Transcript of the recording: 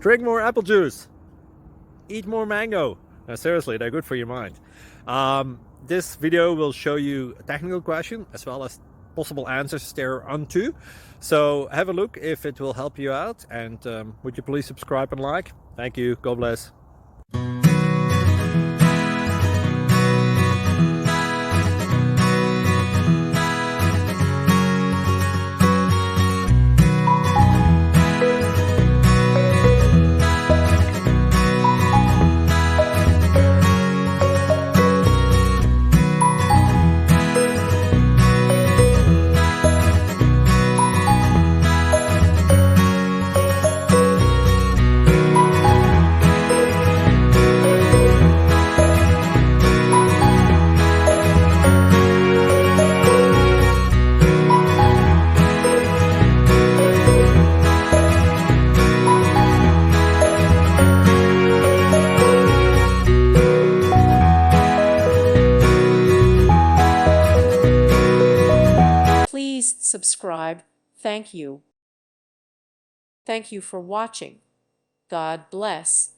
Drink more apple juice. Eat more mango. No, seriously, they're good for your mind. This video will show you a technical question as well as possible answers thereunto. So have a look if it will help you out, and would you please subscribe and like? Thank you. God bless. Please subscribe. Thank you. Thank you for watching. God bless.